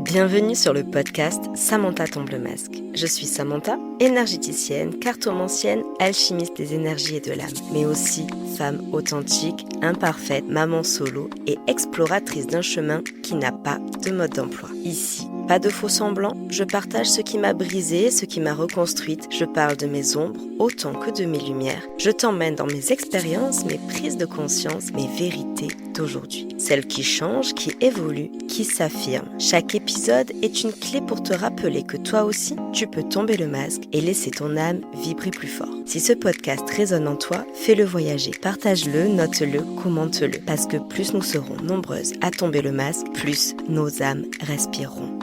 Bienvenue sur le podcast Samantha tombe le masque. Je suis Samantha, énergéticienne, cartomancienne, alchimiste des énergies et de l'âme, mais aussi femme authentique, imparfaite, maman solo et exploratrice d'un chemin qui n'a pas de mode d'emploi. Ici, pas de faux semblants, je partage ce qui m'a brisée, ce qui m'a reconstruite, je parle de mes ombres autant que de mes lumières. Je t'emmène dans mes expériences, mes prises de conscience, mes vérités d'aujourd'hui. Celles qui changent, qui évoluent, qui s'affirment. Chaque épisode est une clé pour te rappeler que toi aussi, tu peux tomber le masque et laisser ton âme vibrer plus fort. Si ce podcast résonne en toi, fais-le voyager. Partage-le, note-le, commente-le. Parce que plus nous serons nombreuses à tomber le masque, plus nos âmes respireront.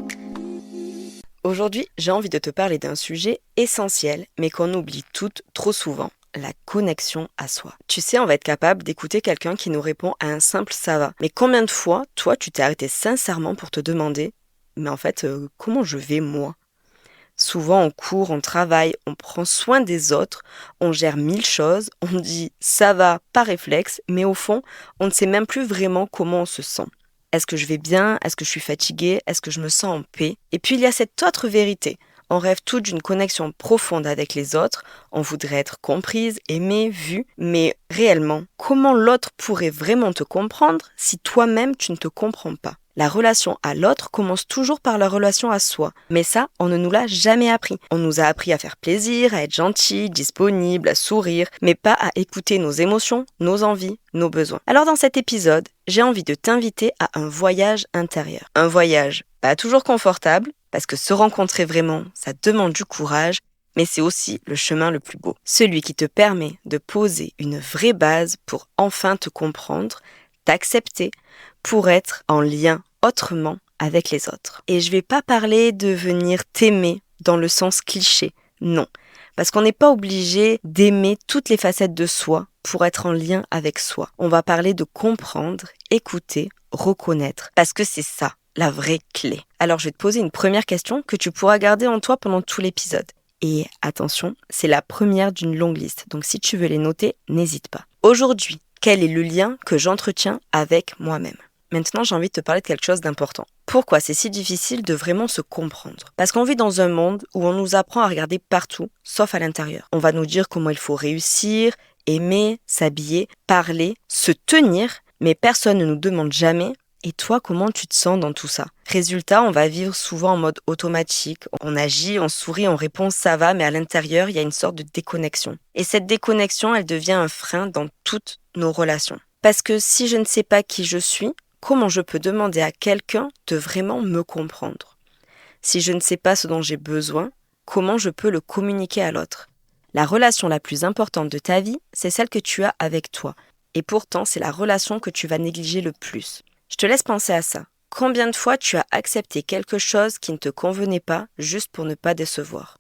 Aujourd'hui, j'ai envie de te parler d'un sujet essentiel, mais qu'on oublie toutes trop souvent. La connexion à soi. Tu sais, on va être capable d'écouter quelqu'un qui nous répond à un simple « ça va ». Mais combien de fois, toi, tu t'es arrêté sincèrement pour te demander « mais en fait, comment je vais moi ?» Souvent, on court, on travaille, on prend soin des autres, on gère 1000 choses, on dit « ça va » par réflexe, mais au fond, on ne sait même plus vraiment comment on se sent. Est-ce que je vais bien? Est-ce que je suis fatiguée? Est-ce que je me sens en paix? Et puis, il y a cette autre vérité. On rêve tout d'une connexion profonde avec les autres, on voudrait être comprise, aimée, vue, mais réellement, comment l'autre pourrait vraiment te comprendre si toi-même tu ne te comprends pas? La relation à l'autre commence toujours par la relation à soi, mais ça, on ne nous l'a jamais appris. On nous a appris à faire plaisir, à être gentil, disponible, à sourire, mais pas à écouter nos émotions, nos envies, nos besoins. Alors dans cet épisode, j'ai envie de t'inviter à un voyage intérieur. Un voyage pas toujours confortable, parce que se rencontrer vraiment, ça demande du courage, mais c'est aussi le chemin le plus beau. Celui qui te permet de poser une vraie base pour enfin te comprendre, t'accepter, pour être en lien autrement avec les autres. Et je vais pas parler de venir t'aimer dans le sens cliché, non. Parce qu'on n'est pas obligé d'aimer toutes les facettes de soi pour être en lien avec soi. On va parler de comprendre, écouter, reconnaître, parce que c'est ça, la vraie clé. Alors je vais te poser une première question que tu pourras garder en toi pendant tout l'épisode. Et attention, c'est la première d'une longue liste, donc si tu veux les noter, n'hésite pas. Aujourd'hui, quel est le lien que j'entretiens avec moi-même? Maintenant, j'ai envie de te parler de quelque chose d'important. Pourquoi c'est si difficile de vraiment se comprendre? Parce qu'on vit dans un monde où on nous apprend à regarder partout, sauf à l'intérieur. On va nous dire comment il faut réussir, aimer, s'habiller, parler, se tenir, mais personne ne nous demande jamais « et toi, comment tu te sens dans tout ça ?» Résultat, on va vivre souvent en mode automatique. On agit, on sourit, on répond « ça va », mais à l'intérieur, il y a une sorte de déconnexion. Et cette déconnexion, elle devient un frein dans toutes nos relations. Parce que si je ne sais pas qui je suis, comment je peux demander à quelqu'un de vraiment me comprendre? Si je ne sais pas ce dont j'ai besoin, comment je peux le communiquer à l'autre? La relation la plus importante de ta vie, c'est celle que tu as avec toi. Et pourtant, c'est la relation que tu vas négliger le plus. Je te laisse penser à ça. Combien de fois tu as accepté quelque chose qui ne te convenait pas juste pour ne pas décevoir?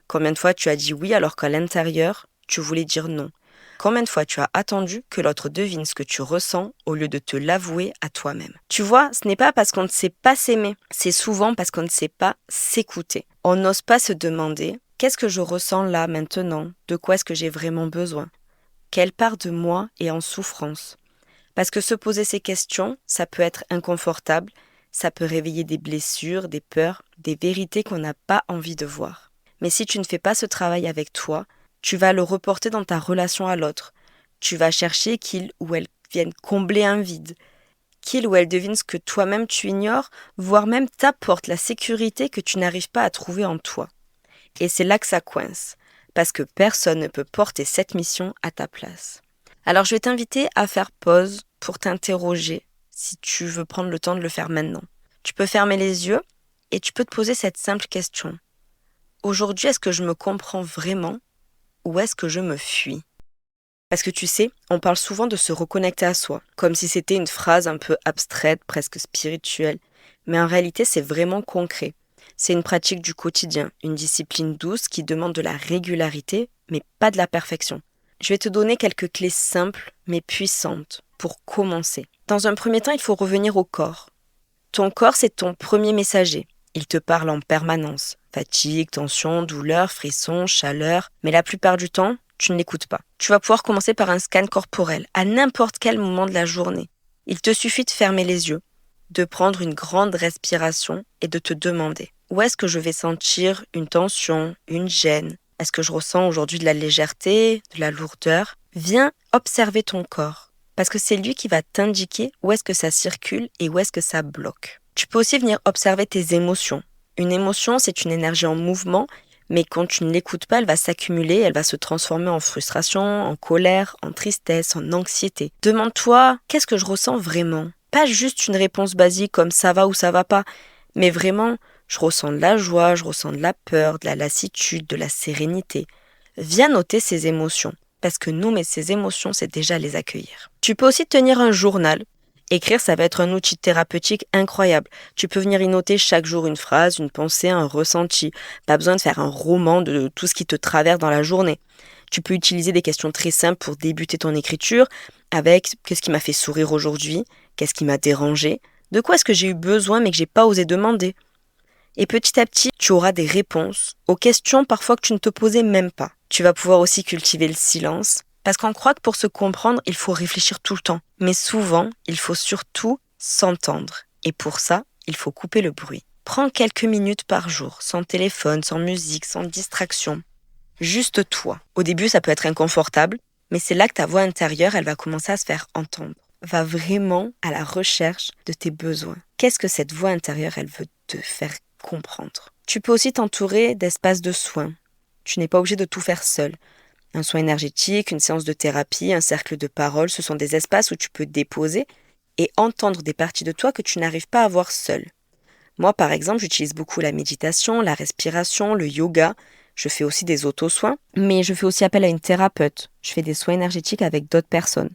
Combien de fois tu as dit oui alors qu'à l'intérieur, tu voulais dire non? Combien de fois tu as attendu que l'autre devine ce que tu ressens au lieu de te l'avouer à toi-même? Tu vois, ce n'est pas parce qu'on ne sait pas s'aimer, c'est souvent parce qu'on ne sait pas s'écouter. On n'ose pas se demander « qu'est-ce que je ressens là maintenant? De quoi est-ce que j'ai vraiment besoin? Quelle part de moi est en souffrance ?» Parce que se poser ces questions, ça peut être inconfortable, ça peut réveiller des blessures, des peurs, des vérités qu'on n'a pas envie de voir. Mais si tu ne fais pas ce travail avec toi, tu vas le reporter dans ta relation à l'autre. Tu vas chercher qu'il ou elle vienne combler un vide, qu'il ou elle devine ce que toi-même tu ignores, voire même t'apporte la sécurité que tu n'arrives pas à trouver en toi. Et c'est là que ça coince, parce que personne ne peut porter cette mission à ta place. Alors je vais t'inviter à faire pause pour t'interroger si tu veux prendre le temps de le faire maintenant. Tu peux fermer les yeux et tu peux te poser cette simple question. Aujourd'hui, est-ce que je me comprends vraiment ou est-ce que je me fuis? Parce que tu sais, on parle souvent de se reconnecter à soi, comme si c'était une phrase un peu abstraite, presque spirituelle. Mais en réalité, c'est vraiment concret. C'est une pratique du quotidien, une discipline douce qui demande de la régularité, mais pas de la perfection. Je vais te donner quelques clés simples, mais puissantes, pour commencer. Dans un premier temps, il faut revenir au corps. Ton corps, c'est ton premier messager. Il te parle en permanence. Fatigue, tension, douleur, frisson, chaleur. Mais la plupart du temps, tu ne l'écoutes pas. Tu vas pouvoir commencer par un scan corporel, à n'importe quel moment de la journée. Il te suffit de fermer les yeux, de prendre une grande respiration et de te demander où est-ce que je vais sentir une tension, une gêne? Est-ce que je ressens aujourd'hui de la légèreté, de la lourdeur? Viens observer ton corps parce que c'est lui qui va t'indiquer où est-ce que ça circule et où est-ce que ça bloque. Tu peux aussi venir observer tes émotions. Une émotion, c'est une énergie en mouvement, mais quand tu ne l'écoutes pas, elle va s'accumuler, elle va se transformer en frustration, en colère, en tristesse, en anxiété. Demande-toi, qu'est-ce que je ressens vraiment? Pas juste une réponse basique comme ça va ou ça va pas, mais vraiment, je ressens de la joie, je ressens de la peur, de la lassitude, de la sérénité. Viens noter ces émotions, parce que nommer ces émotions, c'est déjà les accueillir. Tu peux aussi tenir un journal. Écrire, ça va être un outil thérapeutique incroyable. Tu peux venir y noter chaque jour une phrase, une pensée, un ressenti. Pas besoin de faire un roman de tout ce qui te traverse dans la journée. Tu peux utiliser des questions très simples pour débuter ton écriture avec qu'est-ce qui m'a fait sourire aujourd'hui, qu'est-ce qui m'a dérangé, de quoi est-ce que j'ai eu besoin mais que j'ai pas osé demander. Et petit à petit, tu auras des réponses aux questions parfois que tu ne te posais même pas. Tu vas pouvoir aussi cultiver le silence, parce qu'on croit que pour se comprendre, il faut réfléchir tout le temps. Mais souvent, il faut surtout s'entendre. Et pour ça, il faut couper le bruit. Prends quelques minutes par jour, sans téléphone, sans musique, sans distraction. Juste toi. Au début, ça peut être inconfortable, mais c'est là que ta voix intérieure, elle va commencer à se faire entendre. Va vraiment à la recherche de tes besoins. Qu'est-ce que cette voix intérieure, elle veut te faire comprendre? Tu peux aussi t'entourer d'espaces de soins. Tu n'es pas obligé de tout faire seul. Un soin énergétique, une séance de thérapie, un cercle de parole, ce sont des espaces où tu peux déposer et entendre des parties de toi que tu n'arrives pas à voir seul. Moi, par exemple, j'utilise beaucoup la méditation, la respiration, le yoga. Je fais aussi des auto-soins, mais je fais aussi appel à une thérapeute. Je fais des soins énergétiques avec d'autres personnes.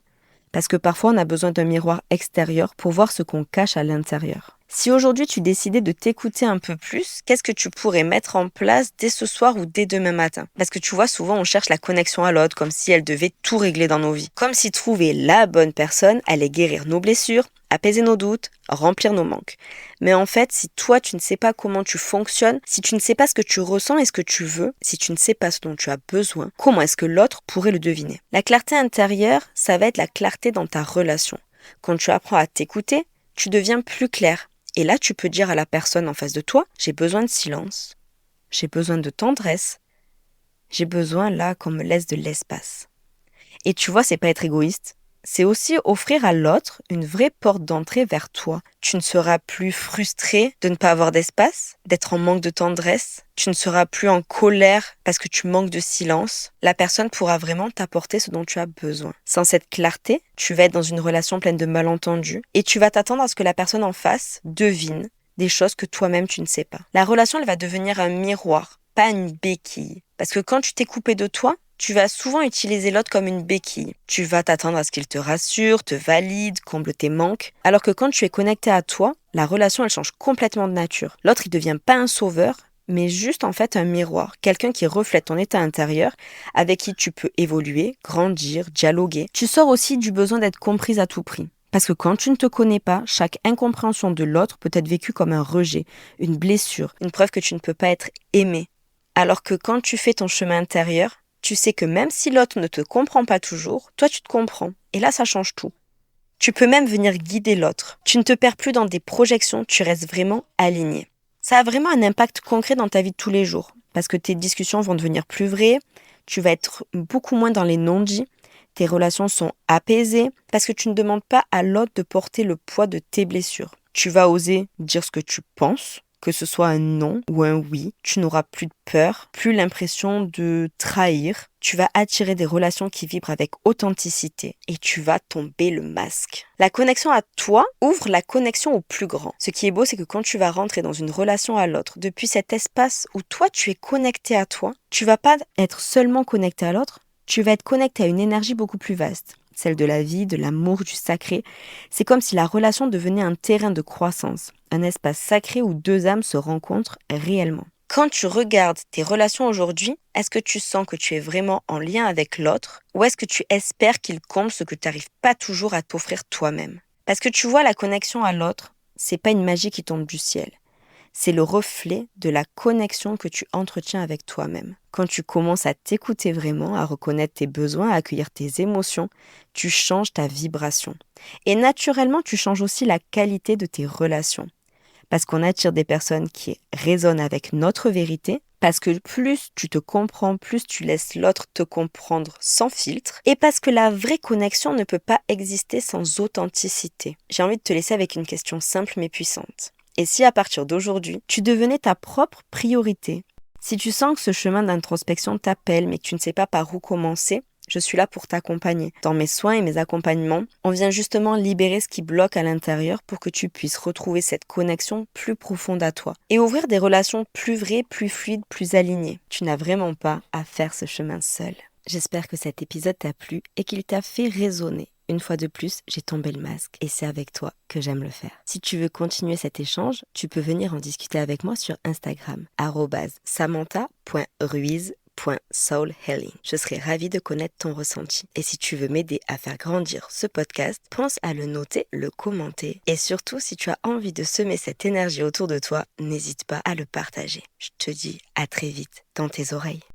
Parce que parfois, on a besoin d'un miroir extérieur pour voir ce qu'on cache à l'intérieur. Si aujourd'hui tu décidais de t'écouter un peu plus, qu'est-ce que tu pourrais mettre en place dès ce soir ou dès demain matin? Parce que tu vois, souvent on cherche la connexion à l'autre comme si elle devait tout régler dans nos vies. Comme si trouver la bonne personne allait guérir nos blessures, apaiser nos doutes, remplir nos manques. Mais en fait, si toi tu ne sais pas comment tu fonctionnes, si tu ne sais pas ce que tu ressens et ce que tu veux, si tu ne sais pas ce dont tu as besoin, comment est-ce que l'autre pourrait le deviner? La clarté intérieure, ça va être la clarté dans ta relation. Quand tu apprends à t'écouter, tu deviens plus clair. Et là, tu peux dire à la personne en face de toi, j'ai besoin de silence, j'ai besoin de tendresse, j'ai besoin là qu'on me laisse de l'espace. Et tu vois, c'est pas être égoïste, c'est aussi offrir à l'autre une vraie porte d'entrée vers toi. Tu ne seras plus frustré de ne pas avoir d'espace, d'être en manque de tendresse. Tu ne seras plus en colère parce que tu manques de silence. La personne pourra vraiment t'apporter ce dont tu as besoin. Sans cette clarté, tu vas être dans une relation pleine de malentendus et tu vas t'attendre à ce que la personne en face devine des choses que toi-même tu ne sais pas. La relation, elle va devenir un miroir, pas une béquille. Parce que quand tu t'es coupé de toi, tu vas souvent utiliser l'autre comme une béquille. Tu vas t'attendre à ce qu'il te rassure, te valide, comble tes manques. Alors que quand tu es connecté à toi, la relation, elle change complètement de nature. L'autre, il devient pas un sauveur, mais juste en fait un miroir. Quelqu'un qui reflète ton état intérieur, avec qui tu peux évoluer, grandir, dialoguer. Tu sors aussi du besoin d'être comprise à tout prix. Parce que quand tu ne te connais pas, chaque incompréhension de l'autre peut être vécue comme un rejet, une blessure, une preuve que tu ne peux pas être aimé. Alors que quand tu fais ton chemin intérieur, tu sais que même si l'autre ne te comprend pas toujours, toi tu te comprends. Et là, ça change tout. Tu peux même venir guider l'autre. Tu ne te perds plus dans des projections, tu restes vraiment aligné. Ça a vraiment un impact concret dans ta vie de tous les jours. Parce que tes discussions vont devenir plus vraies, tu vas être beaucoup moins dans les non-dits, tes relations sont apaisées, parce que tu ne demandes pas à l'autre de porter le poids de tes blessures. Tu vas oser dire ce que tu penses, que ce soit un non ou un oui, tu n'auras plus de peur, plus l'impression de trahir. Tu vas attirer des relations qui vibrent avec authenticité et tu vas tomber le masque. La connexion à toi ouvre la connexion au plus grand. Ce qui est beau, c'est que quand tu vas rentrer dans une relation à l'autre, depuis cet espace où toi tu es connecté à toi, tu vas pas être seulement connecté à l'autre, tu vas être connecté à une énergie beaucoup plus vaste. Celle de la vie, de l'amour, du sacré. C'est comme si la relation devenait un terrain de croissance, un espace sacré où deux âmes se rencontrent réellement. Quand tu regardes tes relations aujourd'hui, est-ce que tu sens que tu es vraiment en lien avec l'autre ou est-ce que tu espères qu'il comble ce que tu n'arrives pas toujours à t'offrir toi-même? Parce que tu vois, la connexion à l'autre, c'est pas une magie qui tombe du ciel. c'est le reflet de la connexion que tu entretiens avec toi-même. Quand tu commences à t'écouter vraiment, à reconnaître tes besoins, à accueillir tes émotions, tu changes ta vibration. Et naturellement, tu changes aussi la qualité de tes relations. Parce qu'on attire des personnes qui résonnent avec notre vérité, parce que plus tu te comprends, plus tu laisses l'autre te comprendre sans filtre, et parce que la vraie connexion ne peut pas exister sans authenticité. J'ai envie de te laisser avec une question simple mais puissante. Et si à partir d'aujourd'hui, tu devenais ta propre priorité, si tu sens que ce chemin d'introspection t'appelle mais que tu ne sais pas par où commencer, je suis là pour t'accompagner. Dans mes soins et mes accompagnements, on vient justement libérer ce qui bloque à l'intérieur pour que tu puisses retrouver cette connexion plus profonde à toi et ouvrir des relations plus vraies, plus fluides, plus alignées. Tu n'as vraiment pas à faire ce chemin seul. J'espère que cet épisode t'a plu et qu'il t'a fait résonner. Une fois de plus, j'ai tombé le masque et c'est avec toi que j'aime le faire. Si tu veux continuer cet échange, tu peux venir en discuter avec moi sur Instagram, @samantha.ruiz.soulhealing. Je serai ravie de connaître ton ressenti. Et si tu veux m'aider à faire grandir ce podcast, pense à le noter, le commenter. Et surtout, si tu as envie de semer cette énergie autour de toi, n'hésite pas à le partager. Je te dis à très vite dans tes oreilles.